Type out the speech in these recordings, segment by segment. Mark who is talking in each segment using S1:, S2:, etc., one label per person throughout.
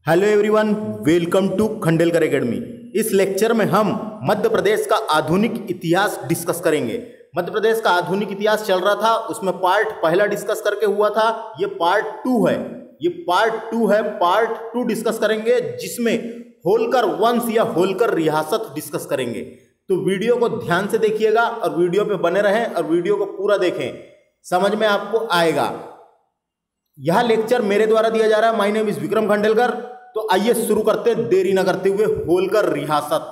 S1: Hello everyone, welcome to Khandelkar academy. इस lecture में हम मध्य प्रदेश का आधुनिक इतिहास डिस्कस करेंगे। मध्य प्रदेश का आधुनिक इतिहास चल रहा था, उसमें पार्ट पहला डिस्कस करके हुआ था, ये पार्ट टू है। पार्ट टू डिस्कस करेंगे जिसमें होलकर वंश या होलकर रियासत डिस्कस करेंगे। तो वीडियो को ध्यान से देखिएगा और वीडियो पे बने रहें और वीडियो को पूरा देखें, समझ में आपको आएगा। यह लेक्चर मेरे द्वारा दिया जा रहा है। My name is Vikram Khandelkar. तो आइए शुरू करते हैं देरी न करते हुए। होलकर रियासत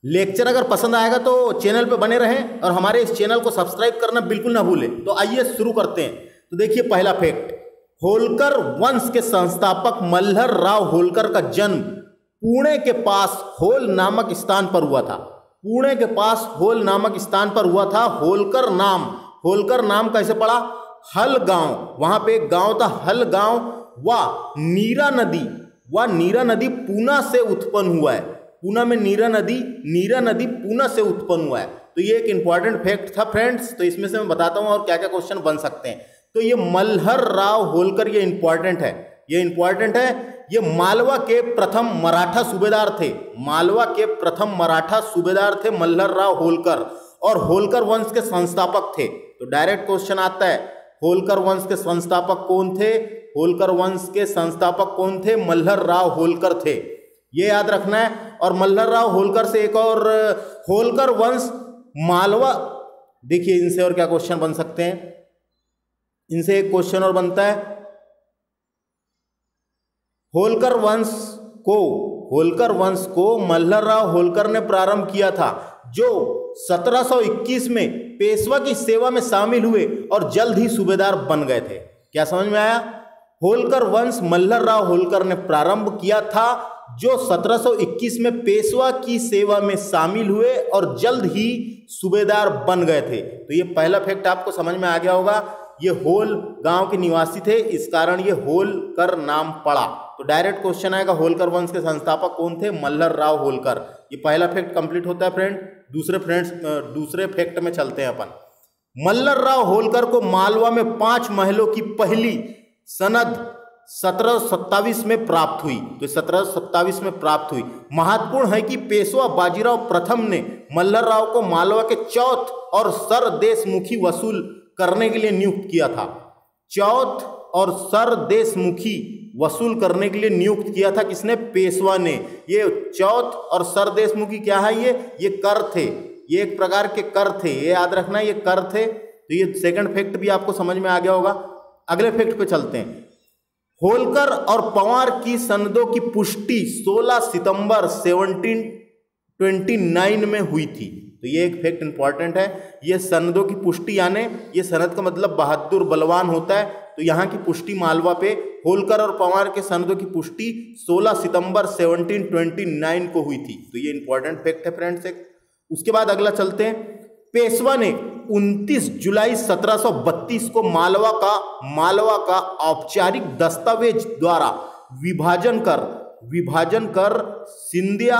S1: लेक्चर अगर पसंद आएगा तो चैनल पे बने रहें और हमारे इस चैनल को सब्सक्राइब करना बिल्कुल ना भूलें। तो आइए शुरू करते हैं। तो देखिए पहला फैक्ट, होलकर वंश के संस्थापक मल्हर राव होलकर का जन्म पुणे के पास होल नामक स्थान पर हुआ था। पुणे के पास होल नामक स्थान पर हुआ था। होलकर नाम कैसे पड़ा? हल गांव, वहां पे एक गांव था हल गांव। नीरा नदी पूना से उत्पन्न हुआ है। पूना में नीरा नदी पूना से उत्पन्न हुआ है। तो ये एक इंपॉर्टेंट फैक्ट था फ्रेंड्स। तो इसमें से मैं बताता हूं और क्या क्या क्वेश्चन बन सकते हैं। तो ये मल्हर राव होलकर, ये इंपॉर्टेंट है। ये मालवा के प्रथम मराठा सूबेदार थे मल्हर राव होलकर, और होलकर वंश के संस्थापक थे। तो डायरेक्ट क्वेश्चन आता है, होलकर वंश के संस्थापक कौन थे? मल्हर राव होलकर थे, ये याद रखना है। और मल्हर राव होलकर से एक और होलकर वंश मालवा, देखिए इनसे और क्या क्वेश्चन बन सकते हैं। इनसे एक क्वेश्चन और बनता है, होलकर वंश को मल्हर राव होलकर ने प्रारंभ किया था, जो 1721 में पेशवा की सेवा में शामिल हुए और जल्द ही सूबेदार बन गए थे। क्या समझ में आया? होलकर वंश मल्हर राव होलकर ने प्रारंभ किया था, जो 1721 में पेशवा की सेवा में शामिल हुए और जल्द ही सूबेदार बन गए थे। तो ये पहला फैक्ट आपको समझ में आ गया होगा। ये होल गांव के निवासी थे, इस कारण ये होलकर नाम पड़ा। तो डायरेक्ट क्वेश्चन आएगा, होलकर वंश के संस्थापक कौन थे? मल्हर राव होलकर। ये पहला फैक्ट कंप्लीट होता है फ्रेंड। दूसरे फैक्ट में चलते हैं अपन। मल्हर राव होलकर को मालवा में 5 महलों की पहली सनद 1727 में प्राप्त हुई। तो 1727 में प्राप्त हुई। महत्वपूर्ण है कि पेशवा बाजीराव प्रथम ने मल्हर राव को मालवा के चौथ और सर देशमुखी वसूल करने के लिए नियुक्त किया था। चौथ और सर देशमुखी वसूल करने के लिए नियुक्त किया था किसने? पेशवा ने। ये चौथ और सर देशमुखी क्या है? ये कर थे, ये एक प्रकार के कर थे, ये याद रखना, ये कर थे। तो ये सेकंड फैक्ट भी आपको समझ में आ गया होगा। अगले फैक्ट पे चलते हैं। होलकर और पंवार की सनदों की पुष्टि 16 सितंबर 1729 में हुई थी। तो ये एक फैक्ट इंपॉर्टेंट है। ये सनदों की पुष्टि, यानी ये सनद का मतलब बहादुर बलवान होता है। तो यहाँ की पुष्टि मालवा पे होलकर और पंवार के सनदों की पुष्टि 16 सितंबर 1729 को हुई थी। तो ये इंपॉर्टेंट फैक्ट है फ्रेंड्स एक। उसके बाद अगला चलते हैं। पेशवा ने 29 जुलाई 1732 को मालवा का औपचारिक दस्तावेज द्वारा विभाजन कर सिंधिया,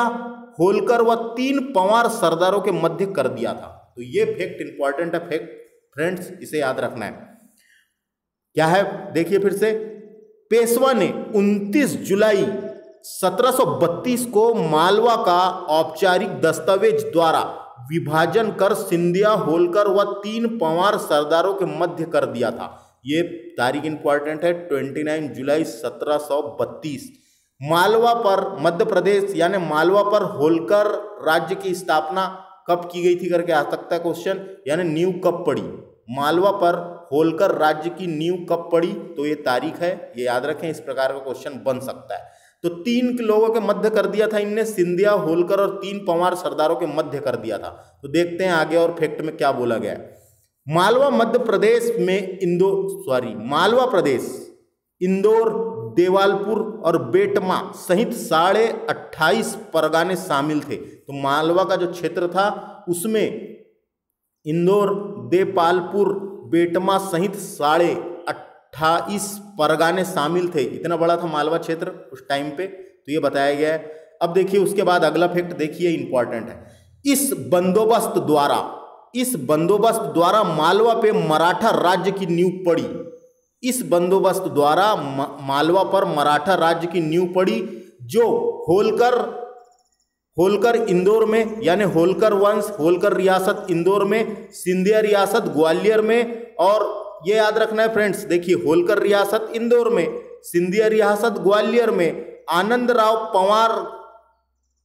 S1: होलकर व 3 पंवार सरदारों के मध्य कर दिया था। तो ये फैक्ट इंपॉर्टेंट है फ्रेंड्स, इसे याद रखना है। क्या है? देखिए फिर से, पेशवा ने 29 जुलाई 1732 को मालवा का औपचारिक दस्तावेज द्वारा विभाजन कर सिंधिया, होलकर व 3 पंवार सरदारों के मध्य कर दिया था। ये तारीख इंपॉर्टेंट है, 29 जुलाई 1732। मालवा पर, मध्य प्रदेश यानी मालवा पर होलकर राज्य की स्थापना कब की गई थी करके आ सकता है क्वेश्चन, यानी नींव कब पड़ी? मालवा पर होलकर राज्य की नींव कब पड़ी? तो ये तारीख है, ये याद रखें। इस प्रकार का क्वेश्चन बन सकता है। तो 3 लोगों के मध्य कर दिया था इनने, सिंधिया, होलकर और 3 पंवार सरदारों के मध्य कर दिया था। तो देखते हैं आगे और फैक्ट में क्या बोला गया है। मालवा प्रदेश, इंदौर, देवालपुर और बेटमा सहित 28.5 परगाने शामिल थे। तो मालवा का जो क्षेत्र था उसमें इंदौर, देवालपुर, बेटमा सहित 28.5 परगाने शामिल थे। इतना बड़ा था मालवा क्षेत्र उस टाइम पे। तो ये बताया गया है। अब देखिए उसके बाद अगला फैक्ट देखिए, इंपॉर्टेंट है। इस बंदोबस्त द्वारा मालवा पे मराठा राज्य की नींव पड़ी। इस बंदोबस्त द्वारा मालवा पर मराठा राज्य की नींव पड़ी, जो होलकर इंदौर में, यानी होलकर वंश, होलकर रियासत इंदौर में, सिंधिया रियासत ग्वालियर में, और ये याद रखना है फ्रेंड्स, देखिए होलकर रियासत इंदौर में, सिंधिया रियासत ग्वालियर में, आनंद राव पवार,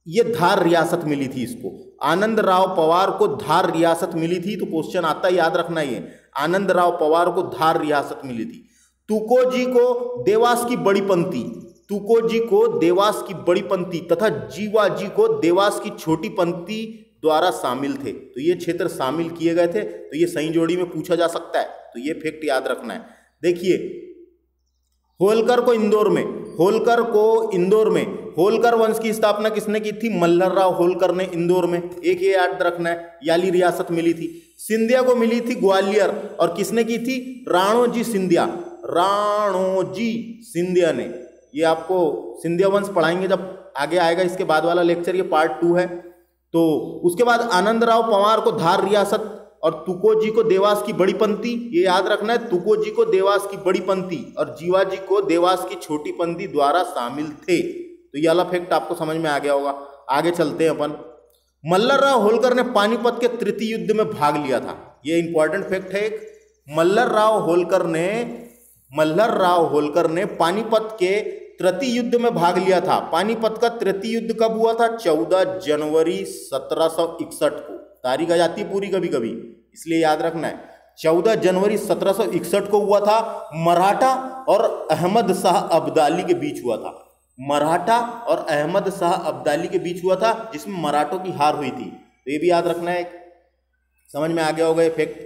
S1: ये धार रियासत मिली थी इसको, आनंद राव पवार को धार रियासत मिली थी। तो क्वेश्चन आता है, याद रखना, ये आनंद राव पवार को धार रियासत मिली थी। तुकोजी को देवास की बड़ी पंक्ति, तुकोजी को देवास की बड़ी पंक्ति तथा जीवाजी को देवास की छोटी पंक्ति द्वारा शामिल थे। तो ये क्षेत्र शामिल किए गए थे। तो ये सही जोड़ी में पूछा जा सकता है, तो ये फैक्ट याद रखना है। देखिए होलकर को इंदौर में, होलकर वंश की स्थापना किसने की थी? मल्हर राव होलकर ने इंदौर में। एक ये याद रखना है, याली रियासत मिली थी। सिंधिया को मिली थी ग्वालियर, और किसने की थी? राणोजी सिंधिया ने। ये आपको सिंधिया वंश पढ़ाएंगे जब आगे आएगा, इसके बाद वाला लेक्चर, ये पार्ट 2 है। तो उसके बाद आनंद राव पवार को धार रियासत और तुकोजी को देवास की बड़ी पंक्ति, ये याद रखना है, तुकोजी को देवास की बड़ी पंक्ति और जीवाजी को देवास की छोटी पंक्ति द्वारा शामिल थे। तो ये वाला फैक्ट आपको समझ में आ गया होगा। आगे चलते हैं अपन। मल्हर राव होलकर ने पानीपत के तृतीय युद्ध में भाग लिया था। ये इंपॉर्टेंट फैक्ट है एक। मल्हर राव होलकर ने पानीपत के तृतीय युद्ध में भाग लिया था। पानीपत का तृतीय युद्ध कब हुआ था? 14 जनवरी 1761 को। तारीख आ जाती है पूरी कभी कभी, इसलिए याद रखना है। 14 जनवरी 1761 को हुआ था। मराठा और अहमद शाह अब्दाली के बीच हुआ था। मराठा और अहमद शाह अब्दाली के बीच हुआ था, जिसमें मराठों की हार हुई थी। तो ये भी याद रखना है, समझ में आ गया होगा ये फैक्ट।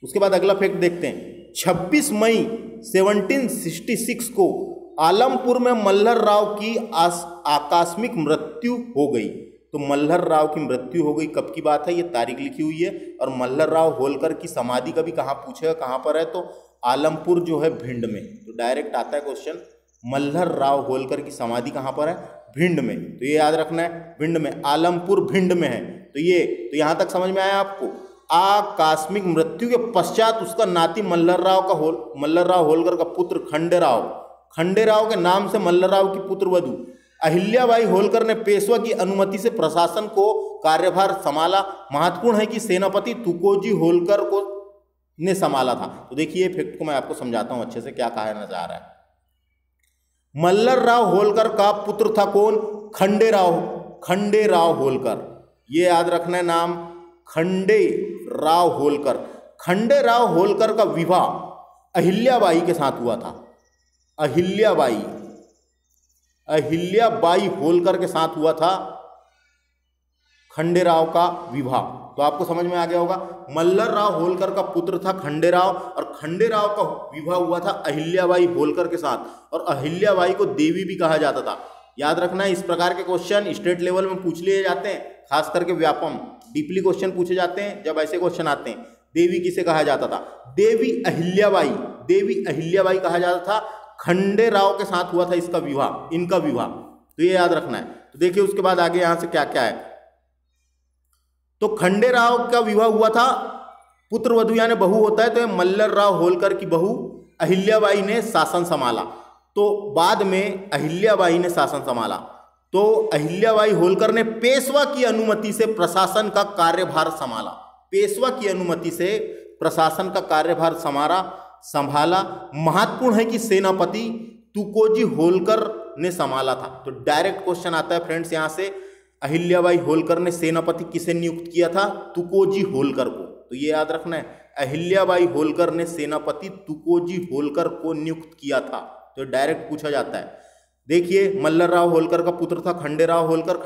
S1: उसके बाद अगला फैक्ट देखते हैं। 26 मई 1766 को आलमपुर में मल्हर राव की आकस्मिक मृत्यु हो गई। तो मल्हर राव की मृत्यु हो गई, कब की बात है? ये तारीख लिखी हुई है। और मल्हर राव होलकर की समाधि कभी कहाँ पूछेगा, कहाँ पर है? तो आलमपुर जो है भिंड में। तो डायरेक्ट आता है क्वेश्चन, मल्हर राव होलकर की समाधि कहाँ पर है? भिंड में। तो ये याद रखना है, भिंड में, आलमपुर भिंड में है। तो यहाँ तक समझ में आया आपको। आकस्मिक मृत्यु के पश्चात उसका नाती मल्हर राव होलकर का पुत्र खंडेराव के नाम से मल्हर राव की पुत्र वधू अहिल्याबाई होलकर ने पेशवा की अनुमति से प्रशासन को कार्यभार संभाला। महत्वपूर्ण है कि सेनापति तुकोजी होलकर को ने संभाला था। तो देखिए फैक्ट को मैं आपको समझाता हूं अच्छे से, क्या कहा जा रहा है। मल्हर राव होलकर का पुत्र था कौन? खंडेराव होलकर। ये याद रखना है नाम, खंडेराव होलकर का विवाह अहिल्याबाई के साथ हुआ था। अहिल्याबाई होलकर के साथ हुआ था खंडेराव का विवाह। तो आपको समझ में आ गया होगा। मल्हर राव होलकर का पुत्र था खंडेराव, और खंडेराव का विवाह हुआ था अहिल्याबाई होलकर के साथ, और अहिल्याबाई को देवी भी कहा जाता था। याद रखना है, इस प्रकार के क्वेश्चन स्टेट लेवल में पूछ लिए जाते हैं, खास करके व्यापम डीपली क्वेश्चन पूछे जाते हैं। जब ऐसे क्वेश्चन आते हैं, देवी किसे कहा जाता था? देवी अहिल्याबाई कहा जाता था। खंडेराव के साथ हुआ था इनका विवाह। तो ये याद रखना है। तो देखिए उसके बाद आगे यहां से क्या क्या है। तो खंडेराव का विवाह हुआ था, पुत्र वधू यानी बहू होता है, तो मल्हर राव होलकर की बहू अहिल्याबाई ने शासन संभाला। तो बाद में अहिल्याबाई ने शासन संभाला, तो अहिल्याबाई होलकर ने पेशवा की अनुमति से प्रशासन का कार्यभार संभाला। महत्वपूर्ण है कि सेनापति तुकोजी होलकर ने संभाला था। तो डायरेक्ट क्वेश्चन आता है फ्रेंड्स यहां से, अहिल्याबाई होलकर ने सेनापति किसे नियुक्त किया था? तुकोजी होलकर को। तो ये याद रखना है, अहिल्याबाई होलकर ने सेनापति तुकोजी होलकर को नियुक्त किया था। तो डायरेक्ट पूछा जाता है। देखिए मल्हर राव होलकर का पुत्र था खंडेराव होलकर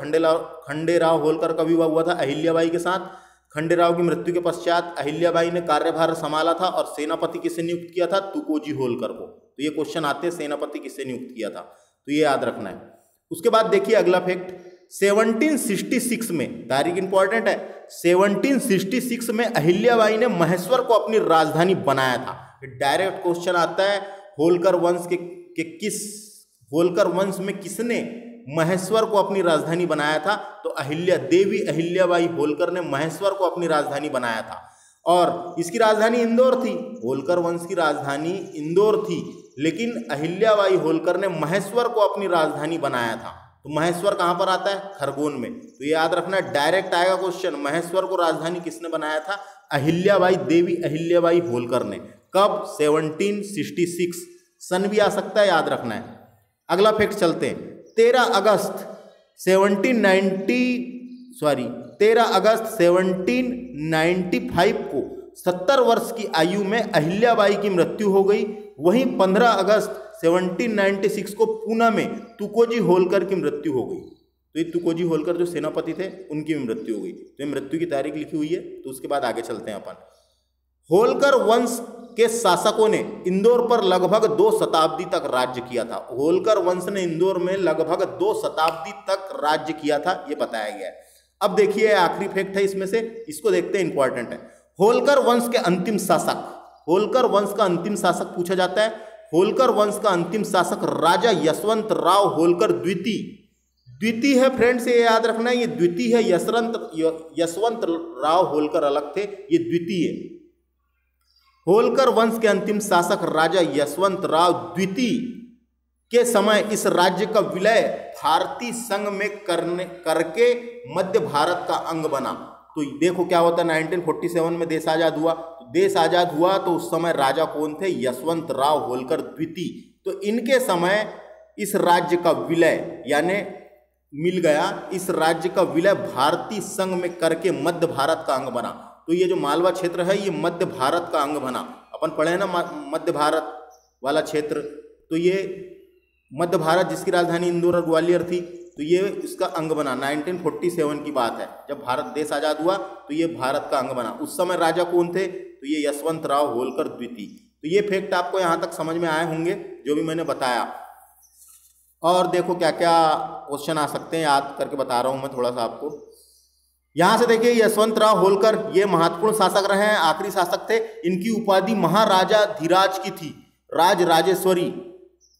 S1: का विवाह हुआ था अहिल्याबाई के साथ। खंडेराव की मृत्यु के पश्चात अहिल्याबाई ने कार्यभार संभाला था, और सेनापति किसे नियुक्त किया था? तुकोजी होलकर को। तो ये क्वेश्चन आते हैं, सेनापति किसे नियुक्त किया था, तो ये याद रखना है। उसके बाद देखिए अगला फैक्ट, 1766 में, तारीख इंपॉर्टेंट है, 1766 में अहिल्याबाई ने महेश्वर को अपनी राजधानी बनाया था। डायरेक्ट क्वेश्चन आता है, होलकर वंश में किसने महेश्वर को अपनी राजधानी बनाया था? तो देवी अहिल्याबाई होलकर ने महेश्वर को अपनी राजधानी बनाया था। और इसकी राजधानी इंदौर थी। होलकर वंश की राजधानी इंदौर थी, लेकिन अहिल्याबाई होलकर ने महेश्वर को अपनी राजधानी बनाया था। तो महेश्वर कहाँ पर आता है? खरगोन में। तो ये याद रखना, डायरेक्ट आएगा क्वेश्चन। महेश्वर को राजधानी किसने बनाया था? अहिल्याबाई, देवी अहिल्याबाई होलकर ने। कब? 1766। सन भी आ सकता है, याद रखना है। अगला फैक्ट चलते हैं। 13 अगस्त 1795 को 70 वर्ष की आयु में अहिल्याबाई की मृत्यु हो गई। वहीं 15 अगस्त 1796 को पुणे में तुकोजी होलकर की मृत्यु हो गई। तो ये तुकोजी होलकर जो सेनापति थे, उनकी भी मृत्यु हो गई। तो ये मृत्यु की तारीख लिखी हुई है। तो उसके बाद आगे चलते हैं अपन। होलकर वंश के शासकों ने इंदौर पर लगभग 2 शताब्दी तक राज्य किया था। होलकर वंश ने इंदौर में लगभग 2 शताब्दी तक राज्य किया था, ये बताया गया है। अब देखिए आखिरी फैक्ट है इसमें से, इसको देखते हैं, इंपॉर्टेंट है। होलकर वंश के अंतिम शासक, होलकर वंश का अंतिम शासक पूछा जाता है। होलकर वंश का अंतिम शासक राजा यशवंत राव होलकर द्वितीय है फ्रेंड्स, ये याद रखना है। ये द्वितीय है, यशवंत राव होलकर अलग थे, ये द्वितीय है। होलकर वंश के अंतिम शासक राजा यशवंत राव द्वितीय के समय इस राज्य का विलय भारतीय संघ में करके मध्य भारत का अंग बना। तो देखो क्या होता है, 1947 में देश आजाद हुआ। देश आजाद हुआ तो उस समय राजा कौन थे? यशवंत राव होलकर द्वितीय। तो इनके समय इस राज्य का विलय यानी मिल गया, इस राज्य का विलय भारतीय संघ में करके मध्य भारत का अंग बना। तो ये जो मालवा क्षेत्र है, ये मध्य भारत का अंग बना। अपन पढ़े हैं ना मध्य भारत वाला क्षेत्र। तो ये मध्य भारत, जिसकी राजधानी इंदौर और ग्वालियर थी, तो ये इसका अंग बना। 1947 की बात है, जब भारत देश आजाद हुआ तो ये भारत का अंग बना। उस समय राजा कौन थे? तो ये यशवंत राव होलकर द्वितीय। तो ये फैक्ट आपको यहाँ तक समझ में आए होंगे, जो भी मैंने बताया। और देखो क्या क्या क्वेश्चन आ सकते हैं, याद करके बता रहा हूँ मैं थोड़ा सा आपको। यहाँ से देखिए, यशवंत राव होलकर ये महत्वपूर्ण शासक रहे हैं, आखिरी शासक थे। इनकी उपाधि महाराजा धीराज की थी, राज राजेश्वरी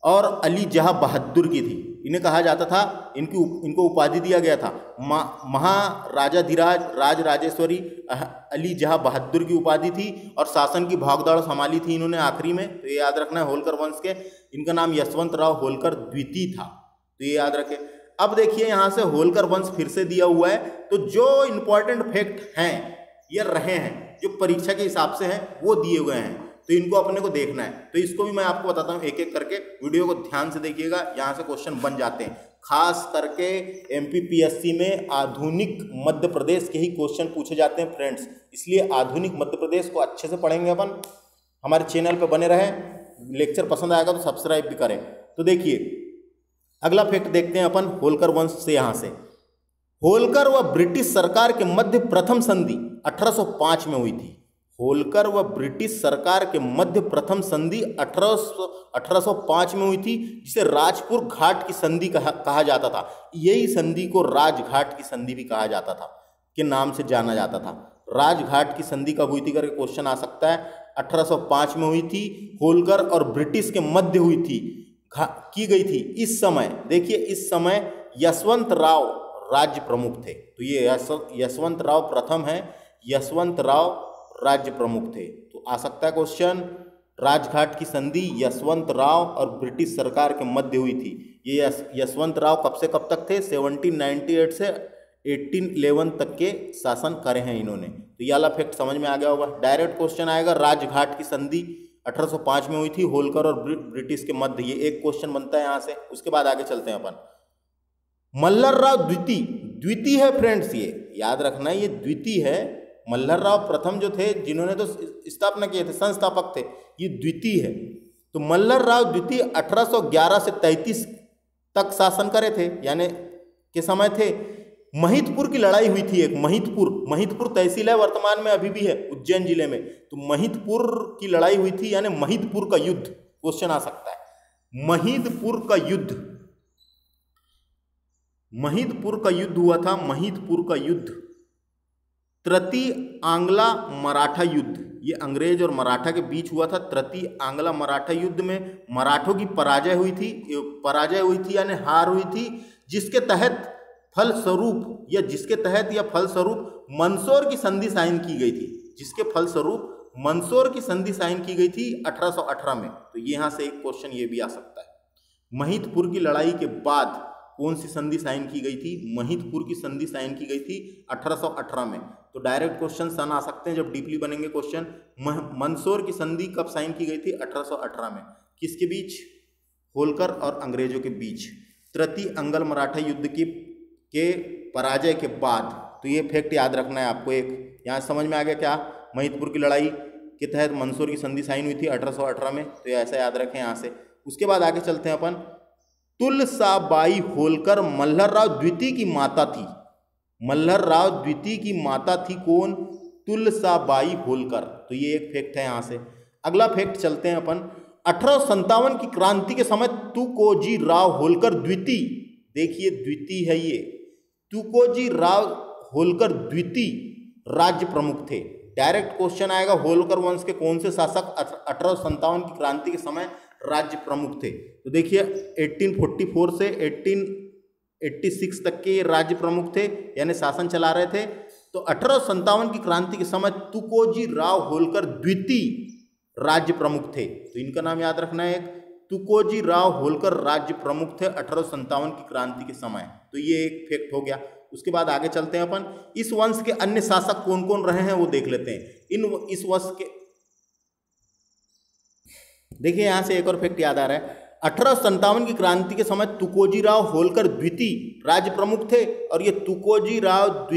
S1: और अली जहाँ बहादुर की थी। इन्हें कहा जाता था, इनको उपाधि दिया गया था महाराजा धीराज, राज राजेश्वरी, अली जहाँ बहादुर की उपाधि थी। और शासन की भागदौड़ संभाली थी इन्होंने आखिरी में। तो ये याद रखना है, होलकर वंश के इनका नाम यशवंत राव होलकर द्वितीय था। तो ये याद रखें। अब देखिए यहाँ से होलकर वंश फिर से दिया हुआ है। तो जो इंपॉर्टेंट फैक्ट हैं ये रहे हैं, जो परीक्षा के हिसाब से हैं वो दिए हुए हैं, तो इनको अपने को देखना है। तो इसको भी मैं आपको बताता हूँ एक एक करके, वीडियो को ध्यान से देखिएगा, यहाँ से क्वेश्चन बन जाते हैं। खास करके MPPSC में आधुनिक मध्य प्रदेश के ही क्वेश्चन पूछे जाते हैं फ्रेंड्स, इसलिए आधुनिक मध्य प्रदेश को अच्छे से पढ़ेंगे अपन। हमारे चैनल पर बने रहें, लेक्चर पसंद आएगा तो सब्सक्राइब भी करें। तो देखिए अगला फैक्ट देखते हैं अपन होलकर वंश से। यहाँ से होलकर व ब्रिटिश सरकार के मध्य प्रथम संधि 1805 में हुई थी। होलकर व ब्रिटिश सरकार के मध्य प्रथम संधि 1805 में हुई थी, जिसे राजपुर घाट की संधि कहा जाता था। यही संधि को राजघाट की संधि भी कहा जाता था, के नाम से जाना जाता था। राजघाट की संधि कब हुई थी करके क्वेश्चन आ सकता है। 1805 में हुई थी, होलकर और ब्रिटिश के मध्य हुई थी, की गई थी। इस समय देखिए, इस समय यशवंत राव राज्य प्रमुख थे। तो ये यशवंत राव प्रथम है, यशवंत राव राज्य प्रमुख थे। तो आ सकता है क्वेश्चन, राजघाट की संधि यशवंत राव और ब्रिटिश सरकार के मध्य हुई थी। ये यशवंत राव कब से कब तक थे? 1798 से 1811 तक के शासन करे हैं इन्होंने। तो ये वाला फैक्ट समझ में आ गया होगा। डायरेक्ट क्वेश्चन आएगा, राजघाट की संधि 1805 में हुई थी, होलकर और ब्रिटिश के मध्य। ये एक क्वेश्चन बनता है यहाँ से। उसके बाद आगे चलते हैं अपन। मल्हरराव द्वितीय है फ्रेंड्स, ये याद रखना है, ये द्वितीय है। मल्हरराव प्रथम जो थे, जिन्होंने तो स्थापना किए थे, संस्थापक थे, ये द्वितीय है। तो मल्हरराव द्वितीय 1811 से 33 तक शासन करे थे, यानी के समय थे। महितपुर की लड़ाई हुई थी, एक महितपुर तहसील है, वर्तमान में अभी भी है उज्जैन जिले में। तो महितपुर की लड़ाई हुई थी, यानी महितपुर का युद्ध क्वेश्चन आ सकता है। महितपुर का युद्ध हुआ था, महितपुर का युद्ध। तृतीय आंग्ला मराठा युद्ध, ये अंग्रेज और मराठा के बीच हुआ था। तृतीय आंग्ला मराठा युद्ध में मराठों की पराजय हुई थी यानी हार हुई थी, जिसके तहत फलस्वरूप मंदसौर की संधि साइन की गई थी। जिसके फलस्वरूप मंदसौर की संधि साइन की गई थी 1818 में। तो यहाँ से एक क्वेश्चन ये भी आ सकता है। महिदपुर की लड़ाई के बाद कौन सी संधि साइन की गई थी? महिदपुर की संधि साइन की गई थी 1818 में। तो डायरेक्ट क्वेश्चन सन आ सकते हैं जब डीपली बनेंगे क्वेश्चन। मंदसौर की संधि कब साइन की गई थी? 1818 में। किसके बीच? होलकर और अंग्रेजों के बीच, तृतीय अंगल मराठा युद्ध के पराजय के बाद। तो ये फैक्ट याद रखना है आपको। एक यहाँ समझ में आ गया क्या? महिदपुर की लड़ाई के तहत मंदसौर की संधि साइन हुई थी 1818 में। तो ये ऐसा याद रखें यहाँ से। उसके बाद आगे चलते हैं अपन। तुलसाबाई होलकर मल्हरराव द्वितीय की माता थी। मल्हरराव द्वितीय की माता थी कौन? तुलसाबाई होलकर। तो ये एक फैक्ट है यहाँ से। अगला फैक्ट चलते हैं अपन। 1857 की क्रांति के समय तुकोजी राव होलकर द्वितीय, देखिए द्वितीय है ये, तुकोजी राव होलकर द्वितीय राज्य प्रमुख थे। डायरेक्ट क्वेश्चन आएगा, होलकर वंश के कौन से शासक 1857 की क्रांति के समय राज्य प्रमुख थे? तो देखिए 1844 से 1886 तक के ये राज्य प्रमुख थे, यानी शासन चला रहे थे। तो 1857 की क्रांति के समय तुकोजी राव होलकर द्वितीय राज्य प्रमुख थे। तो इनका नाम याद रखना है। तुकोजी राव होलकर राज्य प्रमुख थे 1857 की क्रांति के समय। तो ये एक फैक्ट हो गया। उसके बाद आगे चलते हैं अपन। इस वंश के अन्य शासक कौन कौन रहे हैं वो देख लेते हैं। इस वंश के देखिए यहां से एक और फैक्ट याद आ रहा है। 1857 की क्रांति के समय तुकोजी राव होलकर द्वितीय राज्य प्रमुख थे। और ये तुकोजी राव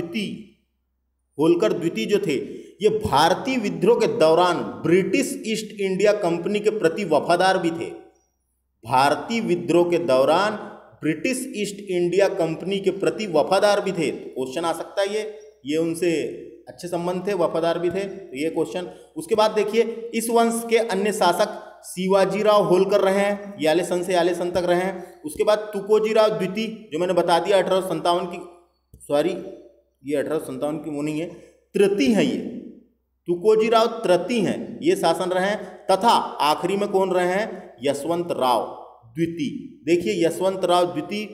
S1: होलकर द्वितीय जो थे, ये भारतीय विद्रोह के दौरान ब्रिटिश ईस्ट इंडिया कंपनी के प्रति वफादार भी थे। भारतीय विद्रोह के दौरान ब्रिटिश ईस्ट इंडिया कंपनी के प्रति वफादार भी थे। तो क्वेश्चन आ सकता है ये उनसे अच्छे संबंध थे, वफादार भी थे। तो ये क्वेश्चन। उसके बाद देखिए इस वंश के अन्य शासक शिवाजीराव होलकर रहे हैं, यालेसन से यालेसन तक रहे हैं। उसके बाद तुकोजीराव द्वितीय, जो मैंने बता दिया 1857 की, सॉरी ये 1857 की वो नहीं है, तृतीय है ये, तुकोजीराव तृतीय हैं, ये शासन रहे हैं। तथा आखिरी में कौन रहे हैं? यशवंत राव द्वितीय। देखिए यशवंत राव द्वितीय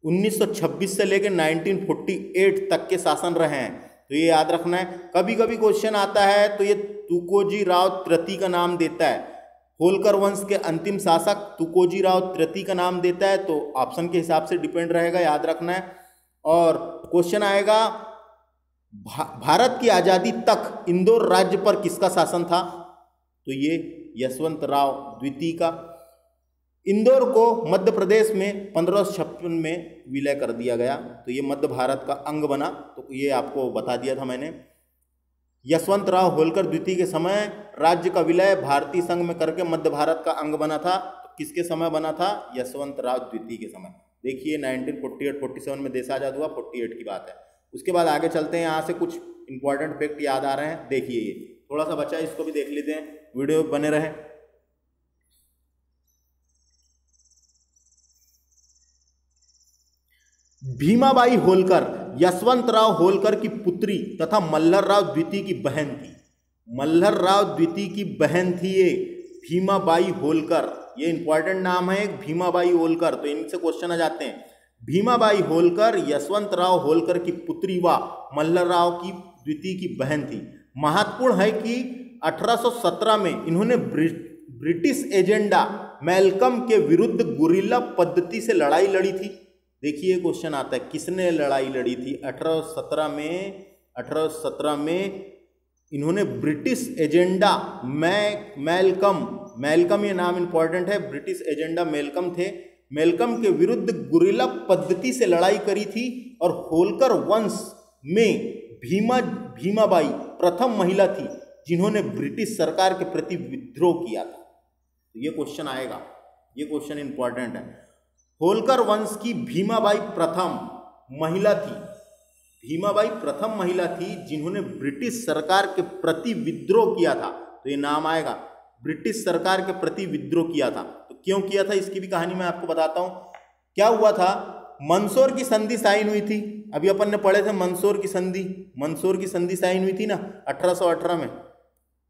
S1: 1926 से लेकर 1948 तक के शासन रहे हैं। तो ये याद रखना है। कभी कभी क्वेश्चन आता है तो ये तुकोजी राव तृतीय का नाम देता है। होलकर वंश के अंतिम शासक तुकोजी राव तृतीय का नाम देता है। तो ऑप्शन के हिसाब से डिपेंड रहेगा, याद रखना है। और क्वेश्चन आएगा भारत की आज़ादी तक इंदौर राज्य पर किसका शासन था? तो ये यशवंत राव द्वितीय का। इंदौर को मध्य प्रदेश में 1556 में विलय कर दिया गया। तो ये मध्य भारत का अंग बना। तो ये आपको बता दिया था मैंने। यशवंत राव होलकर द्वितीय के समय राज्य का विलय भारतीय संघ में करके मध्य भारत का अंग बना था। तो किसके समय बना था? यशवंत राव द्वितीय के समय। देखिए 1948-47 में देश आजाद हुआ, 48 की बात है। उसके बाद आगे चलते हैं। यहाँ से कुछ इंपॉर्टेंट फैक्ट याद आ रहे हैं। देखिए ये थोड़ा सा बचा है, इसको भी देख लेते हैं, वीडियो बने रहे। भीमाबाई होलकर यशवंतराव होलकर की पुत्री तथा मल्हरराव द्वितीय की बहन थी। मल्हरराव द्वितीय की बहन थी ये भीमाबाई होलकर। ये इंपॉर्टेंट नाम है एक, भीमाबाई होलकर। तो इनसे क्वेश्चन आ जाते हैं। भीमाबाई होलकर यशवंतराव होलकर की पुत्री व मल्हरराव की द्वितीय की बहन थी। महत्वपूर्ण है कि 1817 में इन्होंने ब्रिटिश एजेंडा मैल्कम के विरुद्ध गुरिल्ला पद्धति से लड़ाई लड़ी थी। देखिए क्वेश्चन आता है, किसने लड़ाई लड़ी थी? 1817 में इन्होंने ब्रिटिश एजेंडा मैल्कम ये नाम इंपॉर्टेंट है, ब्रिटिश एजेंडा मैल्कम थे, मैल्कम के विरुद्ध गुरिल्ला पद्धति से लड़ाई करी थी। और होलकर वंश में भीमाबाई प्रथम महिला थी जिन्होंने ब्रिटिश सरकार के प्रति विद्रोह किया था। तो ये क्वेश्चन आएगा, ये क्वेश्चन इंपॉर्टेंट है। होलकर वंश की भीमाबाई प्रथम महिला थी, भीमाबाई प्रथम महिला थी जिन्होंने ब्रिटिश सरकार के प्रति विद्रोह किया था। तो ये नाम आएगा, ब्रिटिश सरकार के प्रति विद्रोह किया था। तो क्यों किया था इसकी भी कहानी मैं आपको बताता हूं। क्या हुआ था? मंदसौर की संधि साइन हुई थी। अभी अपन ने पढ़े थे मंदसौर की संधि, मंदसौर की संधि साइन हुई थी ना 1818 में।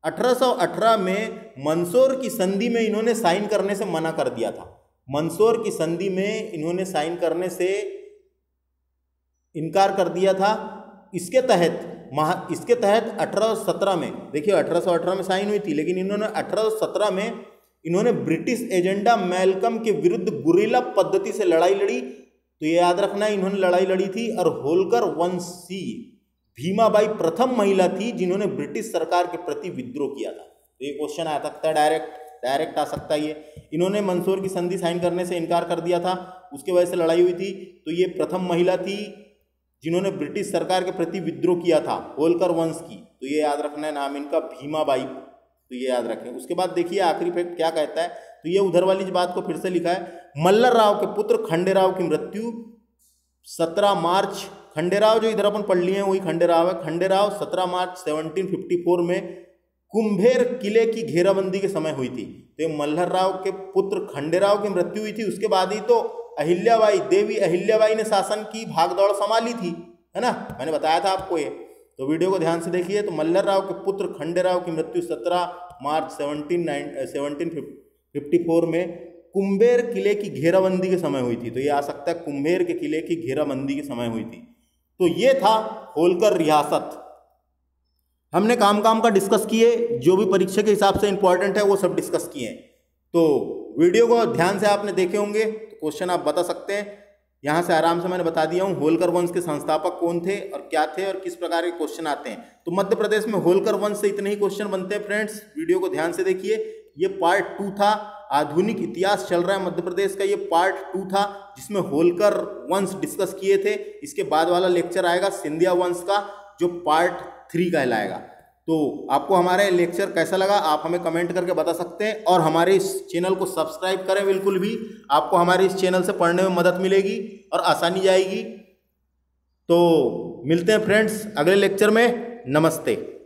S1: 1818 में मंदसौर की संधि में इन्होंने साइन करने से मना कर दिया था। मंदसौर की संधि में इन्होंने साइन करने से इनकार कर दिया था। इसके तहत इसके तहत 1817 में, देखिए 1818 में साइन हुई थी, लेकिन इन्होंने 1817 में इन्होंने ब्रिटिश एजेंडा मैल्कम के विरुद्ध गुरिल्ला पद्धति से लड़ाई लड़ी। तो ये याद रखना है, इन्होंने लड़ाई लड़ी थी। और होलकर वंशी भीमाबाई प्रथम महिला थी जिन्होंने ब्रिटिश सरकार के प्रति विद्रोह किया था। तो ये क्वेश्चन आ सकता है, डायरेक्ट आ सकता है ये। इन्होंने मंसूर की संधि साइन करने से इनकार कर दिया था, उसके वजह से लड़ाई हुई थी। तो ये प्रथम महिला थी जिन्होंने ब्रिटिश सरकार के प्रति विद्रोह किया था, होलकर वंश की। तो ये याद रखना है, नाम इनका भीमाबाई। तो ये याद रखें। उसके बाद देखिए आखिरी फैक्ट क्या कहता है। तो ये उधर वाली बात को फिर से लिखा है, मल्लर राव के पुत्र खंडेराव की मृत्यु 17 मार्च, खंडेराव जो इधर अपन पढ़ लिए हैं वही खंडेराव है। खंडेराव 17 मार्च 1754 में कुंभेर किले की घेराबंदी के समय हुई थी। तो मल्हर राव के पुत्र खंडेराव की मृत्यु हुई थी, उसके बाद ही तो अहिल्याबाई, देवी अहिल्याबाई ने शासन की भागदौड़ संभाली थी, है ना, मैंने बताया था आपको ये। तो वीडियो को ध्यान से देखिए। तो मल्हर राव के पुत्र खंडेराव की मृत्यु 17 मार्च 1754 में कुंभेर किले की घेराबंदी के समय हुई थी। तो ये आ सकता है, कुंभेर के किले की घेराबंदी के समय हुई थी। तो ये था होलकर रियासत। हमने काम का डिस्कस किए, जो भी परीक्षा के हिसाब से इंपॉर्टेंट है वो सब डिस्कस किए। तो वीडियो को ध्यान से आपने देखे होंगे, तो क्वेश्चन आप बता सकते हैं। यहाँ से आराम से मैंने बता दिया हूँ होलकर वंश के संस्थापक कौन थे और क्या थे और किस प्रकार के क्वेश्चन आते हैं। तो मध्य प्रदेश में होलकर वंश से इतने ही क्वेश्चन बनते हैं फ्रेंड्स। वीडियो को ध्यान से देखिए। ये पार्ट 2 था, आधुनिक इतिहास चल रहा है मध्य प्रदेश का, ये पार्ट 2 था जिसमें होलकर वंश डिस्कस किए थे। इसके बाद वाला लेक्चर आएगा सिंधिया वंश का, जो पार्ट 3 कहलाएगा। तो आपको हमारा लेक्चर कैसा लगा आप हमें कमेंट करके बता सकते हैं, और हमारे इस चैनल को सब्सक्राइब करें बिल्कुल भी। आपको हमारे इस चैनल से पढ़ने में मदद मिलेगी और आसानी जाएगी। तो मिलते हैं फ्रेंड्स अगले लेक्चर में। नमस्ते।